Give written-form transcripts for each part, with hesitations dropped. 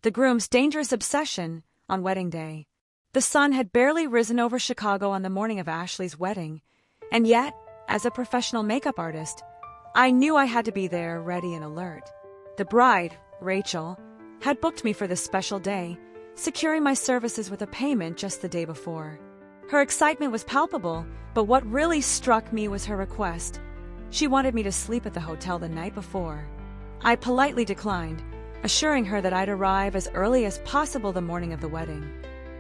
the groom's dangerous obsession on wedding day. The sun had barely risen over Chicago on the morning of Ashley's wedding, and yet, as a professional makeup artist, I knew I had to be there, ready and alert. The bride, Rachel, had booked me for this special day, securing my services with a payment just the day before. Her excitement was palpable, but what really struck me was her request. She wanted me to sleep at the hotel the night before. I politely declined, assuring her that I'd arrive as early as possible the morning of the wedding.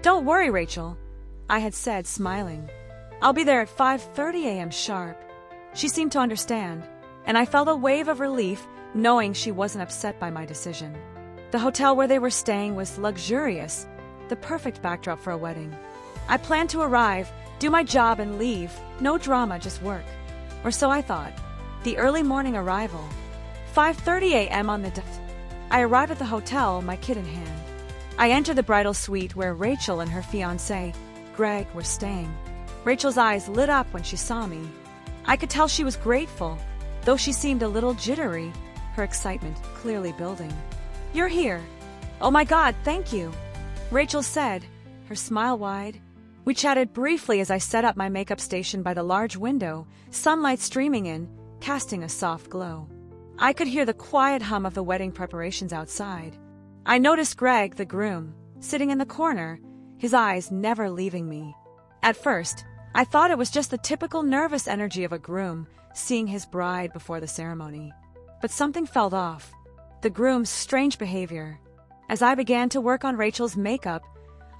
"Don't worry, Rachel," I had said, smiling. "I'll be there at 5:30 a.m. sharp." She seemed to understand, and I felt a wave of relief knowing she wasn't upset by my decision. The hotel where they were staying was luxurious, the perfect backdrop for a wedding. I planned to arrive, do my job and leave, no drama, just work. Or so I thought. The early morning arrival. 5:30 a.m. on the dot. I arrived at the hotel, my kit in hand. I entered the bridal suite where Rachel and her fiancé, Greg, were staying. Rachel's eyes lit up when she saw me. I could tell she was grateful, though she seemed a little jittery, her excitement clearly building. "You're here. Oh my God, thank you," Rachel said, her smile wide. We chatted briefly as I set up my makeup station by the large window, sunlight streaming in, casting a soft glow. I could hear the quiet hum of the wedding preparations outside. I noticed Greg, the groom, sitting in the corner, his eyes never leaving me. At first, I thought it was just the typical nervous energy of a groom seeing his bride before the ceremony. But something felt off. The groom's strange behavior. As I began to work on Rachel's makeup,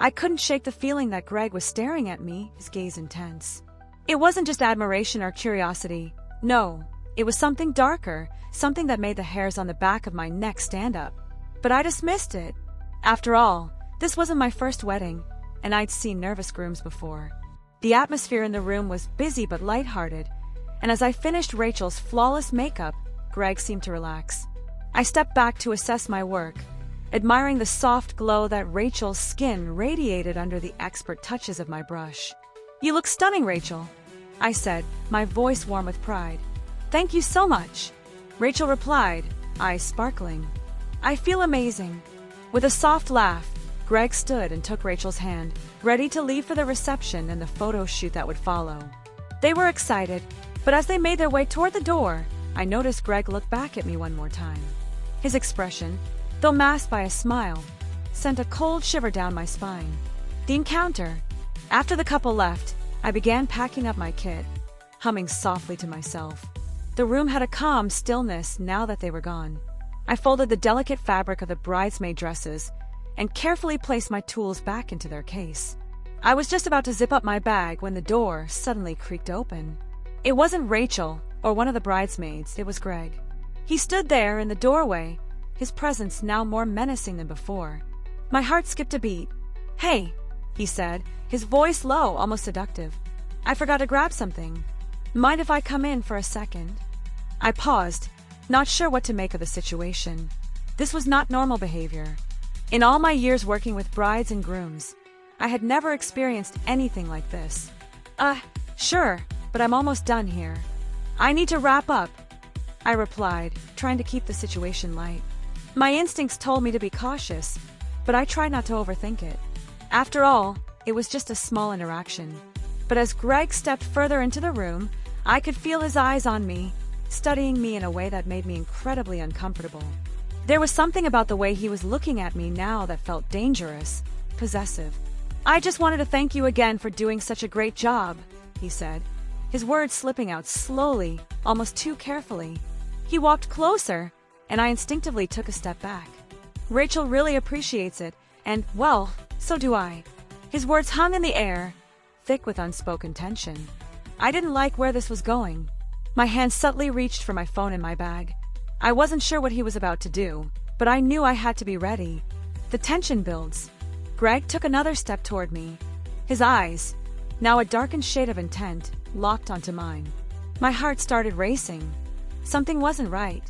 I couldn't shake the feeling that Greg was staring at me, his gaze intense. It wasn't just admiration or curiosity. No, it was something darker, something that made the hairs on the back of my neck stand up. But I dismissed it. After all, this wasn't my first wedding, and I'd seen nervous grooms before. The atmosphere in the room was busy but lighthearted, and as I finished Rachel's flawless makeup, Greg seemed to relax. I stepped back to assess my work, admiring the soft glow that Rachel's skin radiated under the expert touches of my brush. "You look stunning, Rachel," I said, my voice warm with pride. "Thank you so much," Rachel replied, eyes sparkling. "I feel amazing." With a soft laugh, Greg stood and took Rachel's hand, ready to leave for the reception and the photo shoot that would follow. They were excited, but as they made their way toward the door, I noticed Greg look back at me one more time. His expression, though masked by a smile, sent a cold shiver down my spine. The encounter. After the couple left, I began packing up my kit, humming softly to myself. The room had a calm stillness now that they were gone. I folded the delicate fabric of the bridesmaid dresses and carefully placed my tools back into their case. I was just about to zip up my bag when the door suddenly creaked open. It wasn't Rachel or one of the bridesmaids, it was Greg. He stood there in the doorway, his presence now more menacing than before. My heart skipped a beat. "Hey," he said, his voice low, almost seductive. "I forgot to grab something. Mind if I come in for a second?" I paused, not sure what to make of the situation. This was not normal behavior. In all my years working with brides and grooms, I had never experienced anything like this. Sure, but I'm almost done here. I need to wrap up," I replied, trying to keep the situation light. My instincts told me to be cautious, but I tried not to overthink it. After all, it was just a small interaction. But as Greg stepped further into the room, I could feel his eyes on me, studying me in a way that made me incredibly uncomfortable. There was something about the way he was looking at me now that felt dangerous, possessive. "I just wanted to thank you again for doing such a great job," he said, his words slipping out slowly, almost too carefully. He walked closer, and I instinctively took a step back. "Rachel really appreciates it, and, well, so do I." His words hung in the air, thick with unspoken tension. I didn't like where this was going. My hand subtly reached for my phone in my bag. I wasn't sure what he was about to do, but I knew I had to be ready. The tension builds. Greg took another step toward me. His eyes, now a darkened shade of intent, locked onto mine. My heart started racing. Something wasn't right.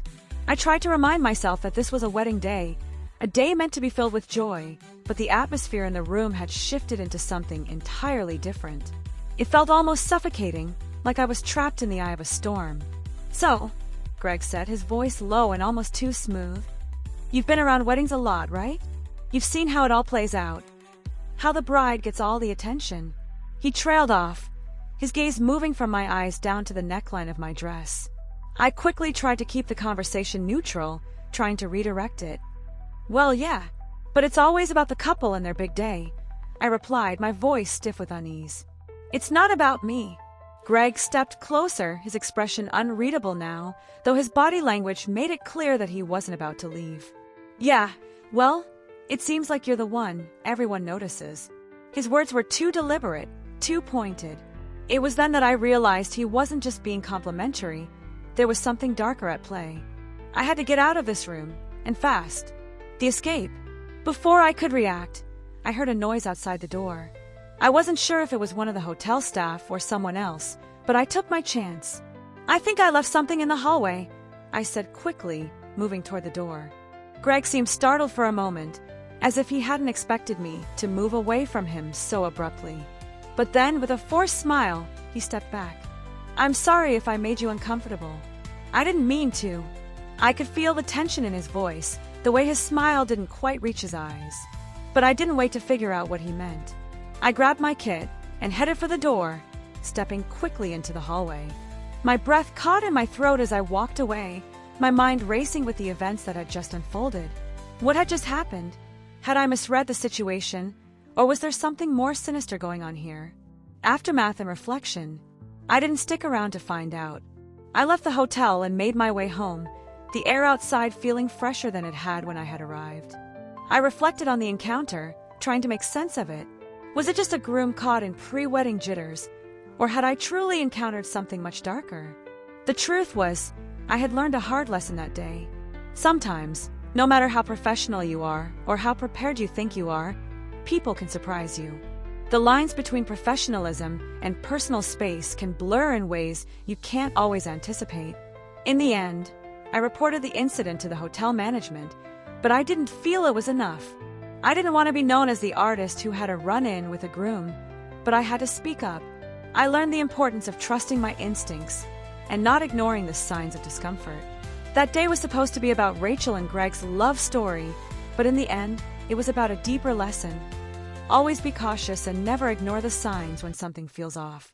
I tried to remind myself that this was a wedding day, a day meant to be filled with joy, but the atmosphere in the room had shifted into something entirely different. It felt almost suffocating, like I was trapped in the eye of a storm. "So," Greg said, his voice low and almost too smooth, "you've been around weddings a lot, right? You've seen how it all plays out. How the bride gets all the attention." He trailed off, his gaze moving from my eyes down to the neckline of my dress. I quickly tried to keep the conversation neutral, trying to redirect it. "Well, yeah, but it's always about the couple and their big day," I replied, my voice stiff with unease. "It's not about me." Greg stepped closer, his expression unreadable now, though his body language made it clear that he wasn't about to leave. "Yeah, well, it seems like you're the one everyone notices." His words were too deliberate, too pointed. It was then that I realized he wasn't just being complimentary. There was something darker at play. I had to get out of this room, and fast. The escape. Before I could react, I heard a noise outside the door. I wasn't sure if it was one of the hotel staff or someone else, but I took my chance. "I think I left something in the hallway," I said quickly, moving toward the door. Greg seemed startled for a moment, as if he hadn't expected me to move away from him so abruptly. But then, with a forced smile, he stepped back. "I'm sorry if I made you uncomfortable. I didn't mean to." I could feel the tension in his voice, the way his smile didn't quite reach his eyes. But I didn't wait to figure out what he meant. I grabbed my kit and headed for the door, stepping quickly into the hallway. My breath caught in my throat as I walked away, my mind racing with the events that had just unfolded. What had just happened? Had I misread the situation, or was there something more sinister going on here? Aftermath and reflection. I didn't stick around to find out. I left the hotel and made my way home, the air outside feeling fresher than it had when I had arrived. I reflected on the encounter, trying to make sense of it. Was it just a groom caught in pre-wedding jitters, or had I truly encountered something much darker? The truth was, I had learned a hard lesson that day. Sometimes, no matter how professional you are or how prepared you think you are, people can surprise you. The lines between professionalism and personal space can blur in ways you can't always anticipate. In the end, I reported the incident to the hotel management, but I didn't feel it was enough. I didn't want to be known as the artist who had a run-in with a groom, but I had to speak up. I learned the importance of trusting my instincts and not ignoring the signs of discomfort. That day was supposed to be about Rachel and Greg's love story, but in the end, it was about a deeper lesson. Always be cautious and never ignore the signs when something feels off.